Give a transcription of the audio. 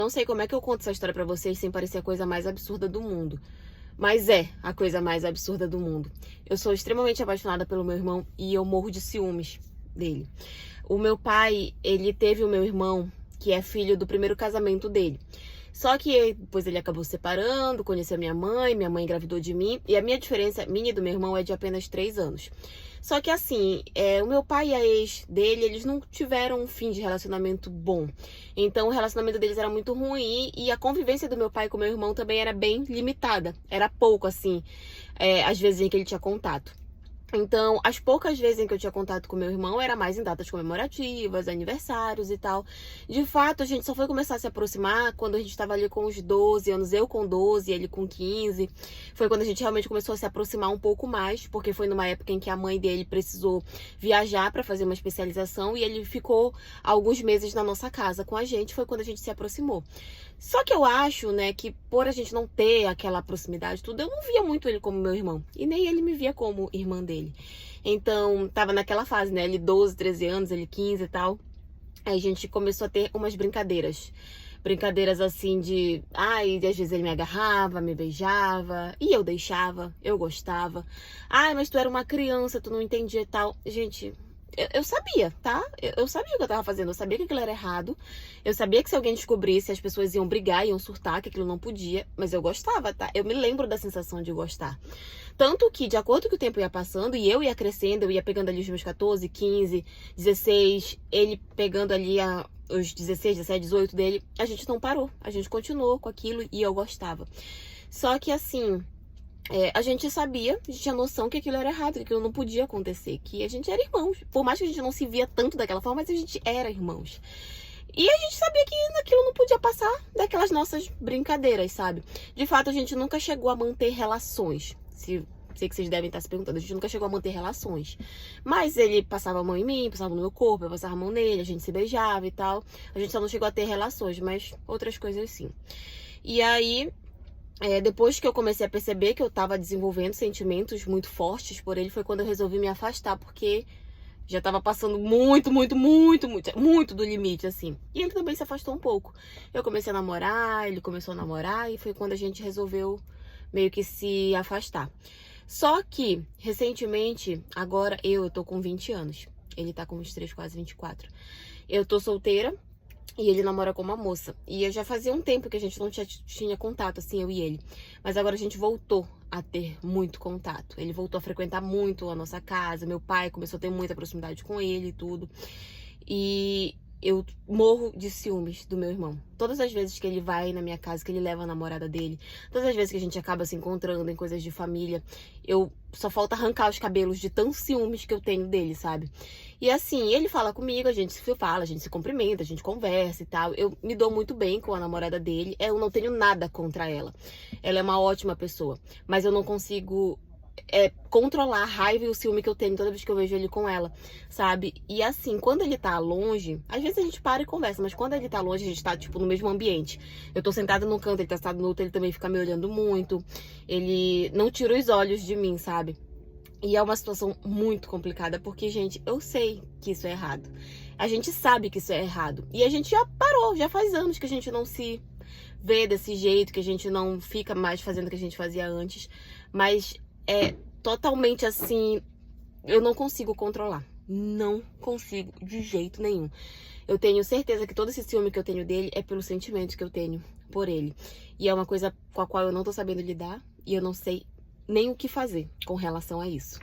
Não sei como é que eu conto essa história pra vocês sem parecer a coisa mais absurda do mundo. Mas é a coisa mais absurda do mundo. Eu sou extremamente apaixonada pelo meu irmão e eu morro de ciúmes dele. O meu pai, ele teve o meu irmão, que é filho do primeiro casamento dele. Só que depois ele acabou se separando, conheceu minha mãe engravidou de mim. E a minha diferença, minha e do meu irmão, é de apenas 3 anos. Só que assim, o meu pai e a ex dele, eles não tiveram um fim de relacionamento bom. Então o relacionamento deles era muito ruim e a convivência do meu pai com meu irmão também era bem limitada. Era pouco, assim, às vezes em que ele tinha contato. Então, as poucas vezes em que eu tinha contato com meu irmão era mais em datas comemorativas, aniversários e tal. De fato, a gente só foi começar a se aproximar quando a gente estava ali com os 12 anos, eu com 12, ele com 15. Foi quando a gente realmente começou a se aproximar um pouco mais, porque foi numa época em que a mãe dele precisou viajar para fazer uma especialização e ele ficou alguns meses na nossa casa com a gente, foi quando a gente se aproximou. Só que eu acho, né, que por a gente não ter aquela proximidade, tudo, eu não via muito ele como meu irmão. E nem ele me via como irmã dele. Então, tava naquela fase, né, ele 12, 13 anos, ele 15 e tal. Aí a gente começou a ter umas brincadeiras. Brincadeiras assim de... Ai, às vezes ele me agarrava, me beijava. E eu deixava, eu gostava. Ai, mas tu era uma criança, tu não entendia e tal. Gente... Eu sabia, tá? Eu sabia o que eu tava fazendo, eu sabia que aquilo era errado. Eu sabia que se alguém descobrisse, as pessoas iam brigar, iam surtar, que aquilo não podia. Mas eu gostava, tá? Eu me lembro da sensação de gostar. Tanto que, de acordo com o tempo ia passando, e eu ia crescendo, eu ia pegando ali os meus 14, 15, 16, ele pegando ali os 16, 17, 18 dele, a gente não parou. A gente continuou com aquilo e eu gostava. Só que assim... a gente sabia, a gente tinha noção que aquilo era errado, que aquilo não podia acontecer, que a gente era irmãos. Por mais que a gente não se via tanto daquela forma, mas a gente era irmãos. E a gente sabia que aquilo não podia passar daquelas nossas brincadeiras, sabe? De fato, a gente nunca chegou a manter relações. Sei que vocês devem estar se perguntando, a gente nunca chegou a manter relações. Mas ele passava a mão em mim, passava no meu corpo, eu passava a mão nele, a gente se beijava e tal. A gente só não chegou a ter relações, mas outras coisas sim. E aí... depois que eu comecei a perceber que eu tava desenvolvendo sentimentos muito fortes por ele, foi quando eu resolvi me afastar, porque já tava passando muito do limite, assim. E ele também se afastou um pouco. Eu comecei a namorar, ele começou a namorar, e foi quando a gente resolveu meio que se afastar. Só que, recentemente, agora eu tô com 20 anos. Ele tá com 23, quase 24. Eu tô solteira. E ele namora com uma moça. E eu já fazia um tempo que a gente não tinha contato, assim, eu e ele. Mas agora a gente voltou a ter muito contato. Ele voltou a frequentar muito a nossa casa. Meu pai começou a ter muita proximidade com ele e tudo. E eu morro de ciúmes do meu irmão. Todas as vezes que ele vai na minha casa, que ele leva a namorada dele, todas as vezes que a gente acaba se encontrando em coisas de família, eu só falta arrancar os cabelos de tão ciúmes que eu tenho dele, sabe? E assim, ele fala comigo, a gente se fala, a gente se cumprimenta, a gente conversa e tal. Eu me dou muito bem com a namorada dele, eu não tenho nada contra ela. Ela é uma ótima pessoa, mas eu não consigo controlar a raiva e o ciúme que eu tenho toda vez que eu vejo ele com ela, sabe? E assim, quando ele tá longe, às vezes a gente para e conversa, mas quando ele tá longe, a gente tá, tipo, no mesmo ambiente. Eu tô sentada num canto, ele tá sentado no outro, ele também fica me olhando muito. Ele não tira os olhos de mim, sabe? E é uma situação muito complicada, porque, gente, eu sei que isso é errado. A gente sabe que isso é errado. E a gente já parou, já faz anos que a gente não se vê desse jeito, que a gente não fica mais fazendo o que a gente fazia antes. Mas é totalmente assim, eu não consigo controlar. Não consigo, de jeito nenhum. Eu tenho certeza que todo esse ciúme que eu tenho dele é pelo sentimento que eu tenho por ele. E é uma coisa com a qual eu não tô sabendo lidar e eu não sei nem o que fazer com relação a isso.